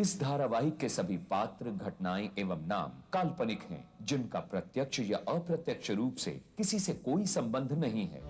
इस धारावाहिक के सभी पात्र, घटनाएं एवं नाम काल्पनिक हैं, जिनका प्रत्यक्ष या अप्रत्यक्ष रूप से किसी से कोई संबंध नहीं है।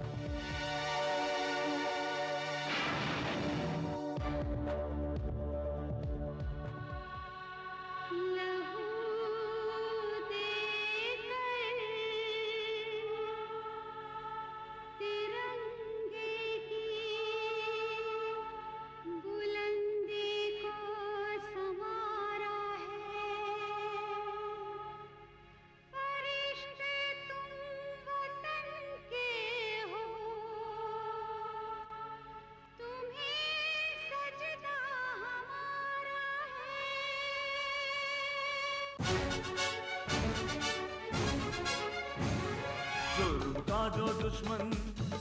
जुल्म का जो दुश्मन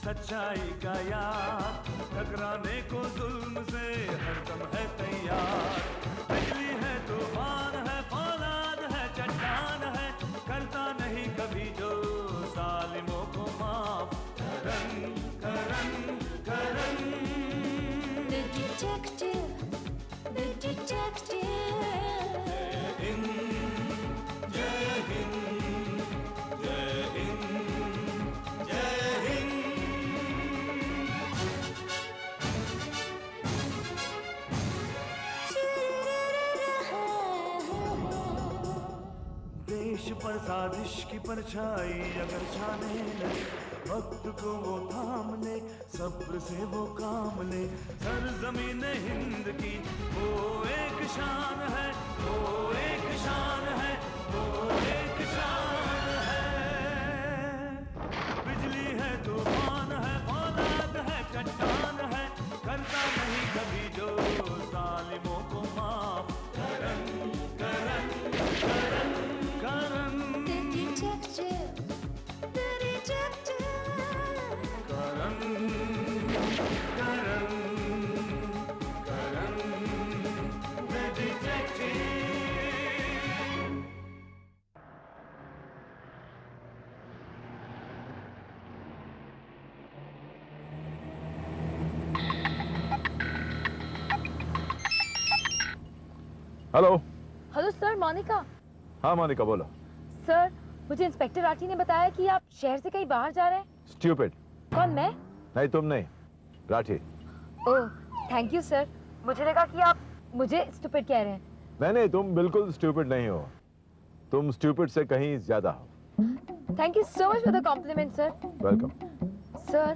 सच्चाई का यार, टकराने को जुल्म से हरदम है तैयार। बिजली है, तूफान है, फौलाद है, चट्टान है, करता नहीं कभी जो जालिमों को माफ। Karan Karan Karan The detective, the detective. जय हिंद, जय हिंद, जय हिंद। देश पर साजिश की परछाई अगर छाने लगे, वक्त को वो थाम ले, सब्र से वो काम ले। सरजमीन हिंद की वो एक शान है, वो एक शान है, वो एक शान है। बिजली है, तूफान है, फौलाद है, चट्टान है, करता नहीं कभी जो जालिमों को माफ। Karan Karan Karan Karan The detective, the detective. Karan Karan Karan the detective। Hello. Hello sir, Monica. हाँ मोनिका बोलो। सर, मुझे इंस्पेक्टर राठी ने बताया कि आप शहर से कहीं बाहर जा रहे हैं। स्टूपिड। कौन, मैं? नहीं तुम नहीं, राठी। ओह, थैंक यू सर। मुझे लगा कि आप मुझे स्टूपिड कह रहे हैं। नहीं नहीं, तुम बिल्कुल स्टूपिड नहीं हो, तुम स्टूपिड से कहीं ज्यादा हो। Thank you so much for the compliment sir. Welcome. Sir,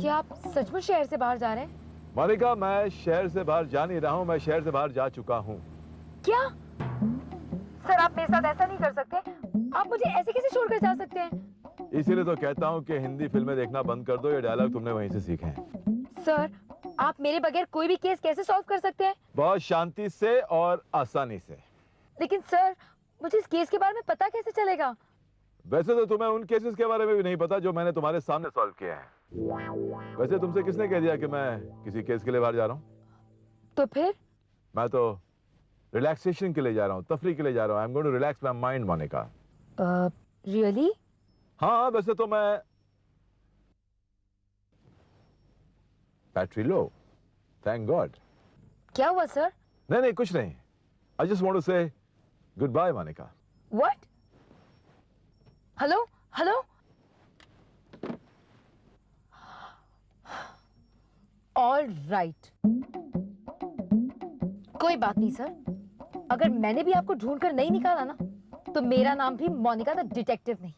क्या आप सचमुच शहर से बाहर जा रहे हैं? मोनिका, मैं शहर से बाहर जा नहीं रहा हूँ, मैं शहर से बाहर जा चुका हूँ। क्या? सर, आप मेरे साथ ऐसा नहीं कर सकते। आप मुझे ऐसे कैसे छोड़कर जा सकते हैं? इसीलिए तो कहता हूँ कि हिंदी फिल्में देखना बंद कर दो, ये डायलॉग तुमने वहीं से सीखे हैं। सर, आप मेरे बगैर कोई भी केस कैसे सॉल्व कर सकते हैं? बहुत शांति से और आसानी से। लेकिन सर, मुझे इस केस के बारे में पता कैसे चलेगा? वैसे तो तुम्हें उन केसेस के बारे में भी नहीं पता जो मैंने तुम्हारे सामने सॉल्व किए हैं। वैसे तुमसे किसने कह दिया कि मैं किसी केस के लिए बाहर जा रहा हूँ? तो फिर? मैं तो रिलैक्सेशन के लिए जा रहा हूँ, तफरी के लिए जा रहा हूँ। I am going to relax my mind Monica. Really? हाँ, वैसे तो मैं बैटरी लो, थैंक गॉड। क्या हुआ सर? नहीं नहीं, कुछ नहीं। I just want to say goodbye Monica. What? Hello hello. All right, कोई बात नहीं सर। अगर मैंने भी आपको ढूंढ कर नहीं निकाला ना, तो मेरा नाम भी मोनिका द डिटेक्टिव नहीं।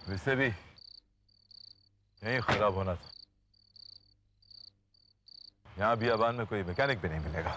वैसे भी यहीं खराब होना था, यहाँ बियाबान में कोई मैकेनिक भी नहीं मिलेगा।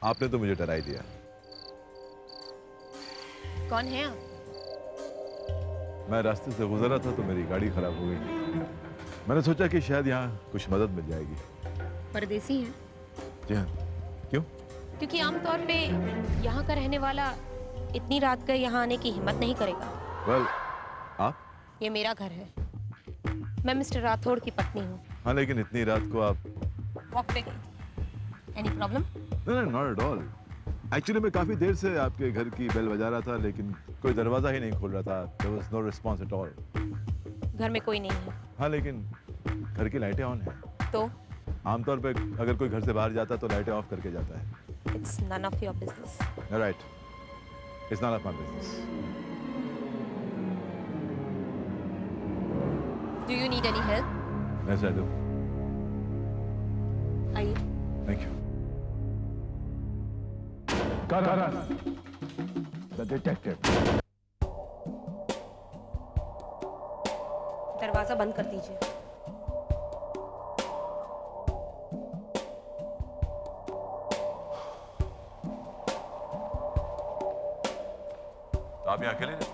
आपने तो मुझे डरा ही दिया। कौन है आप? मैं रास्ते से गुजर रहा था तो मेरी गाड़ी खराब हो गई। मैंने सोचा कि शायद यहाँ कुछ मदद मिल जाएगी। परदेसी हैं? जी हाँ। क्यों? क्योंकि आमतौर पे यहाँ का रहने वाला इतनी रात को यहाँ आने की हिम्मत नहीं करेगा। वेल, आप? ये मेरा घर है। मैं मिस्टर राठौड़ की पत्नी हूँ। हाँ, लेकिन इतनी रात को आप? वॉक पे गई। Any problem? नहीं, नॉट एट ऑल। एक्चुअली मैं काफी देर से आपके घर की बेल बजा रहा था, लेकिन कोई दरवाजा ही नहीं खोल रहा था। There was no response at all. घर में कोई नहीं है। हाँ, लेकिन घर की लाइटें ऑन हैं। तो आमतौर पे अगर कोई घर से बाहर जाता तो लाइटें ऑफ करके जाता है। It's none of your business. Right, it's not of my business. Do you need any help? Yes I do. आइए। Thank you. The detective. दरवाजा बंद कर दीजिए। आप यहाँ अकेले रहते?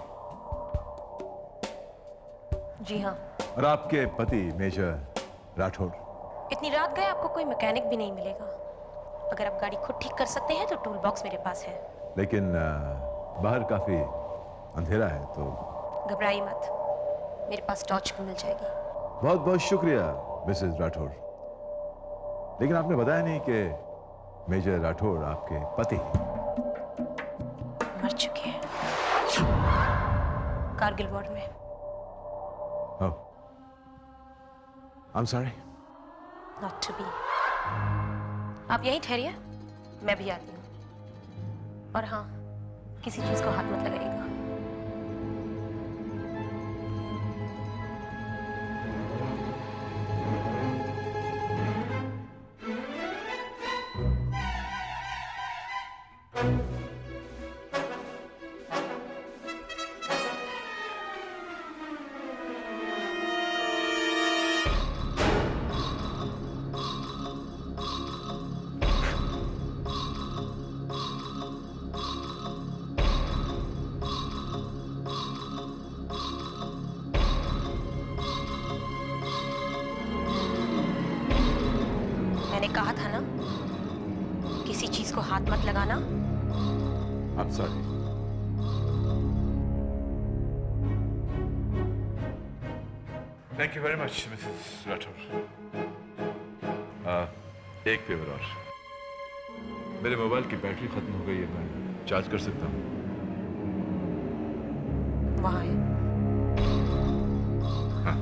जी हाँ। और आपके पति मेजर राठौड़? इतनी रात गए आपको कोई मैकेनिक भी नहीं मिलेगा। अगर आप गाड़ी खुद ठीक कर सकते हैं तो टूल बॉक्स मेरे पास है। लेकिन बाहर काफी अंधेरा है तो। घबराइए मत, मेरे पास टॉर्च भी मिल जाएगी। बहुत बहुत शुक्रिया मिसेस राठौड़। लेकिन आपने बताया नहीं कि मेजर राठौड़ आपके पति मर चुके हैं कारगिल वॉर में। Oh. I'm sorry. Not to be. आप यहीं ठहरिए, मैं भी आती हूँ। और हाँ, किसी चीज को हाथ मत लगाइएगा। मैंने कहा था ना, किसी चीज को हाथ मत लगाना। I'm sorry. Thank you very much, Mrs. Rathore. एक फेवर और। मेरे मोबाइल की बैटरी खत्म हो गई है, मैं चार्ज कर सकता हूँ? वहाँ है। हाँ,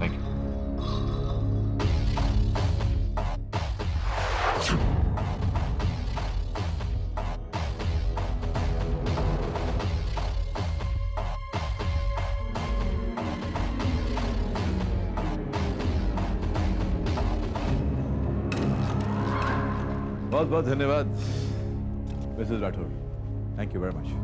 थैंक यू। बहुत बहुत धन्यवाद Mrs Rathore. Thank you very much.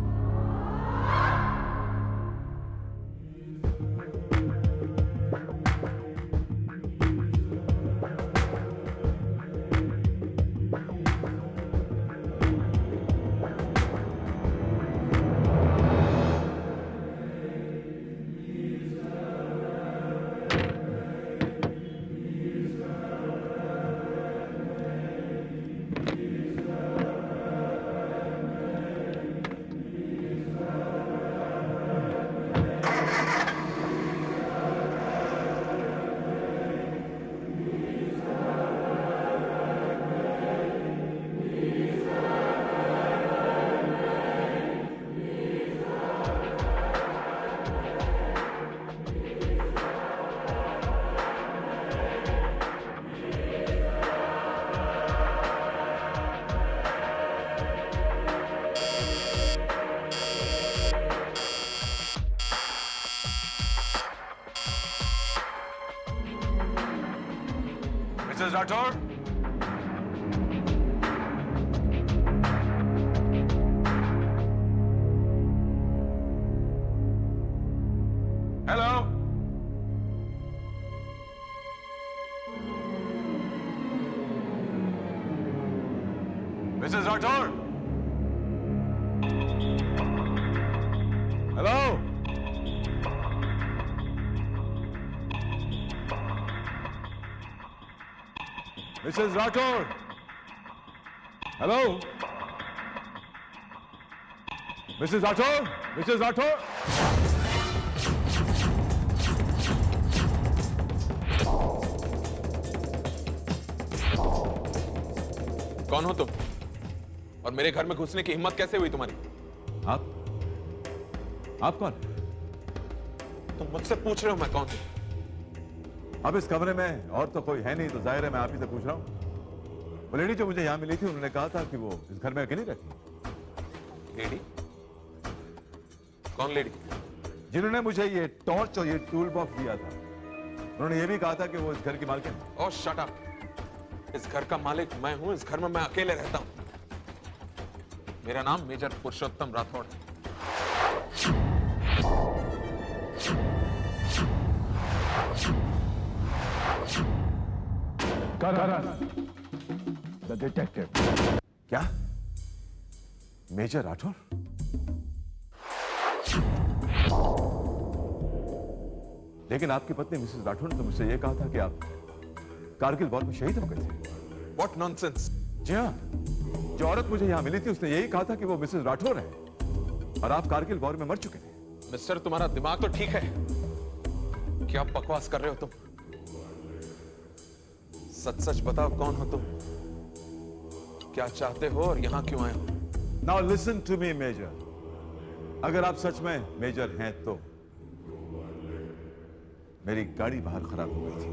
Mrs Rathore, hello. Mrs Rathore, hello. Mrs Rathore, hello. Mrs Rathore, Mrs Rathore. कौन हो तुम? और मेरे घर में घुसने की हिम्मत कैसे हुई तुम्हारी? आप कौन? तुम मुझसे पूछ रहे हो मैं कौन हूं? अब इस कमरे में और तो कोई है नहीं, तो जाहिर है मैं आप ही से पूछ रहा हूं। वो लेडी जो मुझे यहां मिली थी, उन्होंने कहा था कि वो इस घर में अकेली रहती है। लेडी? कौन लेडी? जिन्होंने मुझे ये टॉर्च और ये टूल बॉक्स दिया था, उन्होंने ये भी कहा था कि वो इस घर की मालकिन है। ओह शट अप। इस घर का मालिक मैं हूं, इस घर में मैं अकेले रहता हूं। मेरा नाम मेजर पुरुषोत्तम राठौड़ है। The detective. क्या? मेजर राठौर? लेकिन आपकी पत्नी मिसेस राठौर ने तो मुझसे यह कहा था कि आप कारगिल वॉर में शहीद हो गए थे। What nonsense? जी हाँ, जो औरत मुझे यहां मिली थी उसने यही कहा था कि वो मिसेस राठौर है और आप कारगिल वॉर में मर चुके थे। मिस्टर, तुम्हारा दिमाग तो ठीक है। क्या बकवास कर रहे हो तुम? सच सच बताओ, कौन हो तुम? क्या चाहते हो और यहां क्यों आए हो? Now listen to me major, अगर आप सच में मेजर हैं तो मेरी गाड़ी बाहर खराब हो गई थी,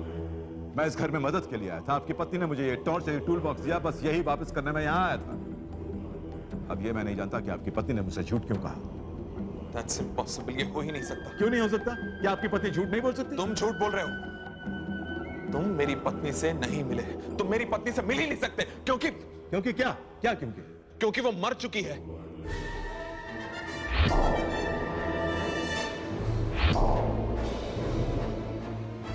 मैं इस घर में मदद के लिए आया था। आपकी पत्नी ने मुझे ये टॉर्च और ये टूल बॉक्स दिया, बस यही वापस करने में यहां आया था। अब ये मैं नहीं जानता कि आपकी पत्नी ने मुझसे झूठ क्यों कहा। That's impossible, ये हो ही नहीं सकता। क्यों नहीं हो सकता? क्या आपकी पत्नी झूठ नहीं बोल सकती? तुम झूठ बोल रहे हो। तुम मेरी पत्नी से नहीं मिले, तुम मेरी पत्नी से मिल ही नहीं सकते, क्योंकि क्या क्या क्योंकि? क्योंकि वो मर चुकी है।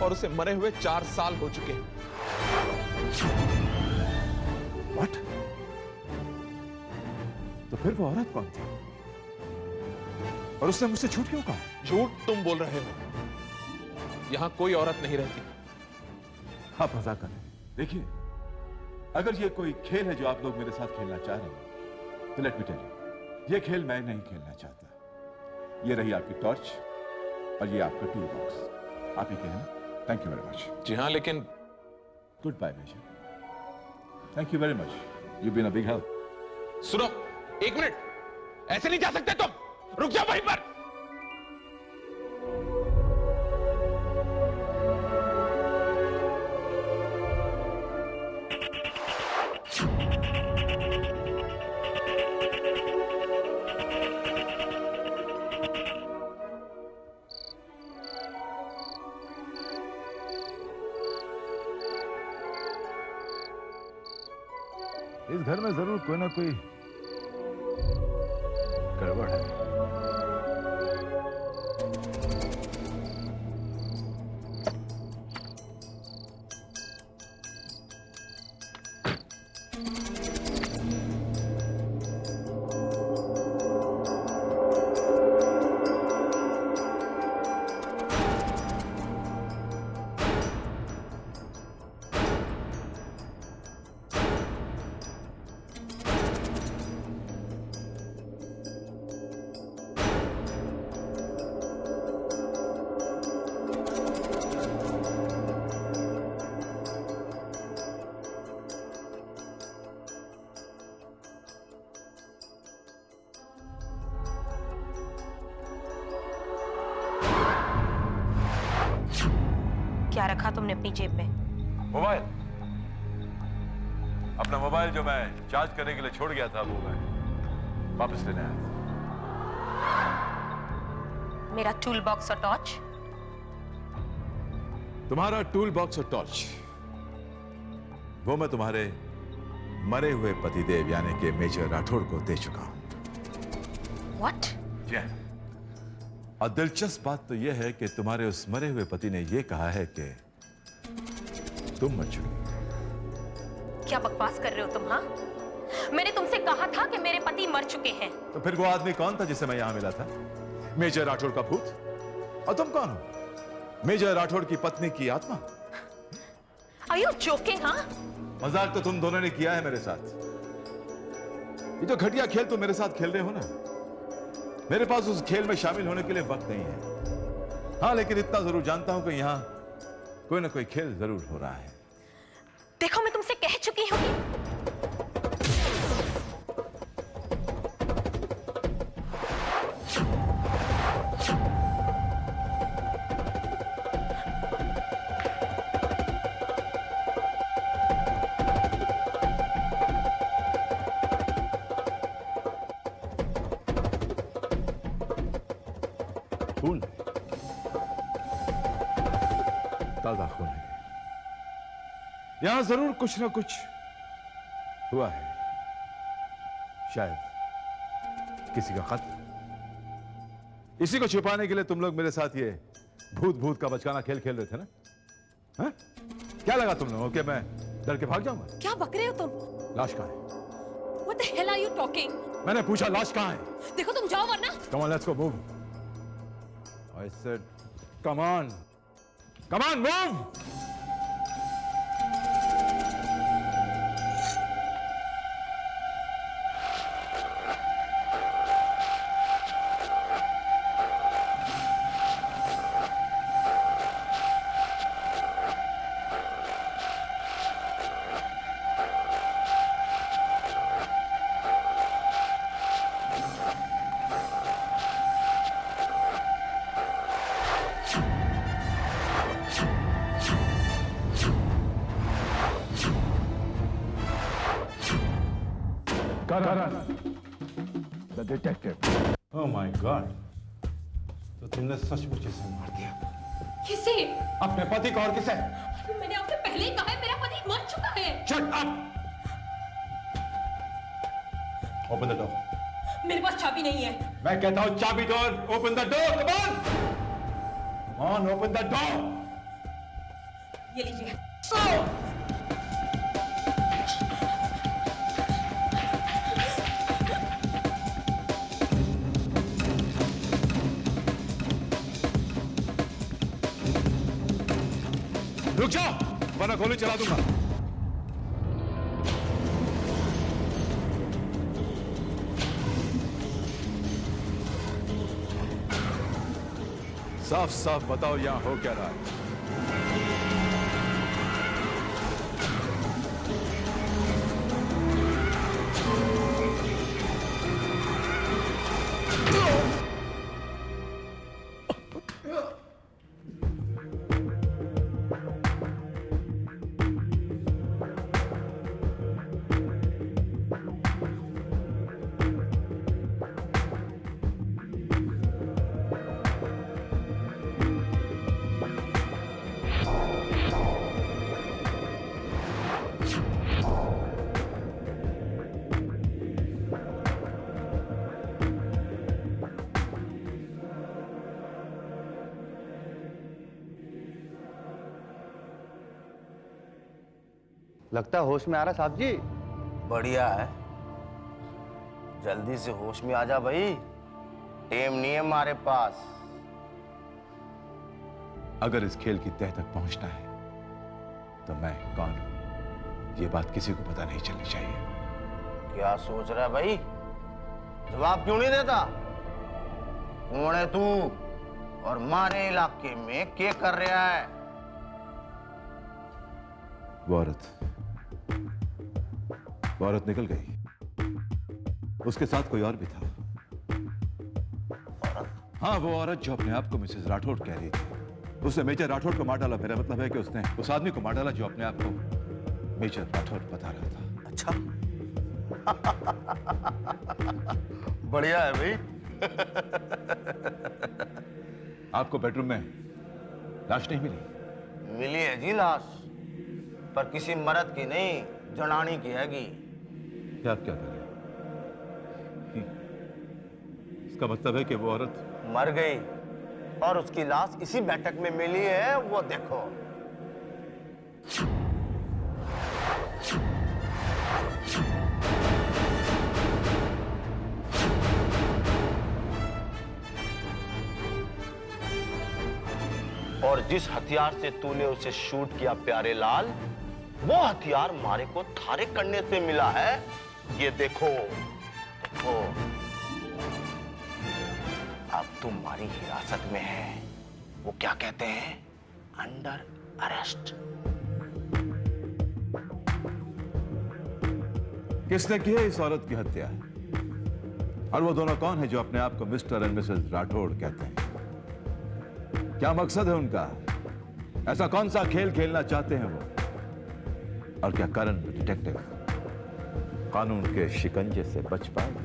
और उसे मरे हुए 4 साल हो चुके हैं। What? तो फिर वो औरत कौन थी? और उसने मुझसे झूठ क्यों कहा? झूठ तुम बोल रहे हो। यहां कोई औरत नहीं रहती। आप मजाक कर रहे हैं। देखिए, अगर ये कोई खेल है जो आप लोग मेरे साथ खेलना चाह रहे हैं, तो लेट मी टेल यू, ये खेल मैं नहीं खेलना चाहता। ये रही आपकी टॉर्च और ये आपका टूल बॉक्स। आप ही कहना। Thank you very much. जी हाँ, लेकिन good bye major. Thank you very much. You been a big help. सुनो, 1 मिनट, ऐसे नहीं जा सकते तुम। रुक जाओ वहीं पर। इस घर में जरूर कोई ना कोई गड़बड़ है। क्या रखा तुमने अपनी जेब में? मोबाइल। अपना मोबाइल जो मैं चार्ज करने के लिए छोड़ गया था, वो मैं वापस लेने आया था। मेरा टूल बॉक्स और टॉर्च? तुम्हारा टूल बॉक्स और टॉर्च वो मैं तुम्हारे मरे हुए पतिदेव यानी कि मेजर राठौड़ को दे चुका हूं। What? जी हाँ। और दिलचस्प बात तो यह है कि तुम्हारे उस मरे हुए पति ने यह कहा है कि तुम मर चुकी। क्या बकवास कर रहे हो तुम? हाँ, मैंने तुमसे कहा था कि मेरे पति मर चुके हैं। तो फिर वो आदमी कौन था जिसे मैं यहां मिला था? मेजर राठौड़ का भूत? और तुम कौन हो? मेजर राठौड़ की पत्नी की आत्मा? Are you joking, हाँ? मजाक तो तुम दोनों ने किया है मेरे साथ। ये जो घटिया खेल तुम मेरे साथ खेल रहे हो ना, मेरे पास उस खेल में शामिल होने के लिए वक्त नहीं है। हाँ, लेकिन इतना जरूर जानता हूं कि यहां कोई ना कोई खेल जरूर हो रहा है। देखो, मैं तुमसे कह चुकी हूँ कि खून है, ताजा खून है। यहां जरूर कुछ ना कुछ हुआ है। शायद किसी का खत। इसी को छुपाने के लिए तुम लोग मेरे साथ ये भूत भूत का बचकाना खेल खेल रहे थे ना? हा? क्या लगा तुम लोगों के मैं डर के भाग जाऊंगा? क्या बक रहे हो तुम? लाश कहां है? What the hell are you talking? मैंने पूछा लाश कहां है? देखो, तुम जाओ वरना। Come on, let's go, move. I said, come on. Come on, move! Karan, the detective. Oh my God! तो तुमने सचमुच इसे मार दिया? किसे? अपने पति को और किसे? मैंने आपसे पहले ही कहा है, मेरा पति मर चुका है। Shut up! Open the door. मेरे पास चाबी नहीं है। मैं कहता हूँ चाबी दो। Open the door, come on! Come on, open the door! ये लीजिए। रुक जाओ, वरना गोली चला दूंगा। साफ साफ बताओ यहां हो क्या रहा है? लगता है होश में आ रहा साहब जी। बढ़िया है, जल्दी से होश में आ जा भाई, टेम नहीं है हमारे पास। अगर इस खेल की तह तक पहुंचना है तो मैं कौन हूं ये बात किसी को पता नहीं चलनी चाहिए। क्या सोच रहा है भाई? जवाब क्यों नहीं देता? कौन है तू और हमारे इलाके में क्या कर रहा है? वो औरत निकल गई, उसके साथ कोई और भी था। हाँ, वो औरत जो अपने आप को मिसेस राठौड़ कह रही थी, उसने मेजर राठौड़ को मार डाला। मेरा मतलब है कि उसने उस आदमी को मार डाला जो अपने आप को मेजर राठौड़ बता रहा था। अच्छा बढ़िया है भाई। आपको बेडरूम में लाश नहीं मिली? मिली है जी लाश, पर किसी मर्द की नहीं, जनानी की हैगी। क्या आप क्या करें? इसका मतलब है कि वो औरत मर गई और उसकी लाश इसी बैठक में मिली है, वो देखो। और जिस हथियार से तूने उसे शूट किया प्यारे लाल, वो हथियार मारे को थारे करने से मिला है। ये देखो देखो, अब तुम्हारी हिरासत में है। वो क्या कहते हैं, अंडर अरेस्ट। किसने की है इस औरत की हत्या? और वो दोनों कौन है जो अपने आप को मिस्टर एंड मिसेस राठौड़ कहते हैं? क्या मकसद है उनका? ऐसा कौन सा खेल खेलना चाहते हैं वो? और क्या करण डिटेक्टिव कानून के शिकंजे से बच पाएगा?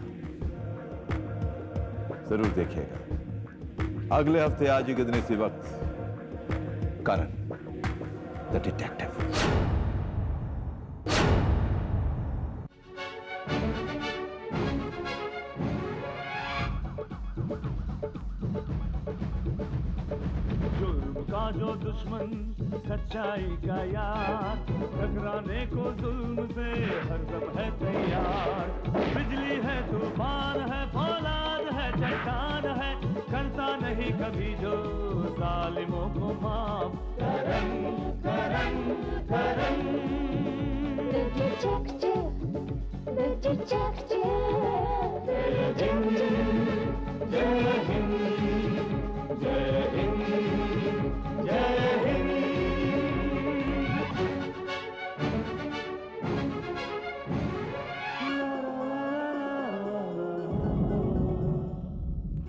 जरूर देखिएगा अगले हफ्ते आज ही के दिन इसी वक्त करण द डिटेक्टिव। जुर्म का जो दुश्मन सच्चाई का यार, टकराने को जुल्म से हर दम है तैयार। बिजली है तूफान है फौलाद है चट्टान है, करता नहीं कभी जो जालिमों को माफ। Karan Karan Karan The detective, the detective, the detective. जय हिंद जय हिंद जय हिंद।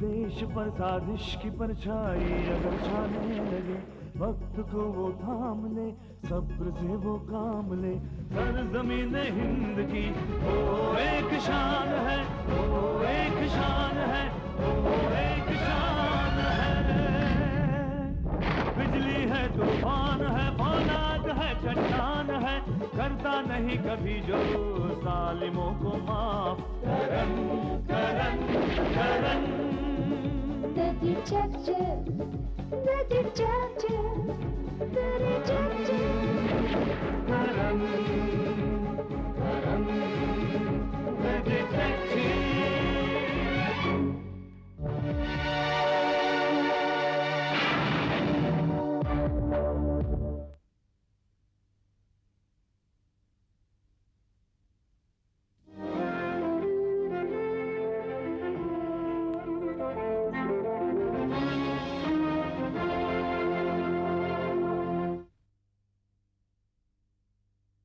देश पर साजिश की परछाई अगर छाने लगे, वक्त को वो थाम ले, सब्र से वो काम ले। सरजमीन हिंद की वो एक शान है, वो एक शान है, वो एक शान है। बिजली है तूफान है फौलाद है चट्टान है, करता नहीं कभी जो जालिमों को माफ। Karan Karan Karan The detective, the detective, the detective. Karan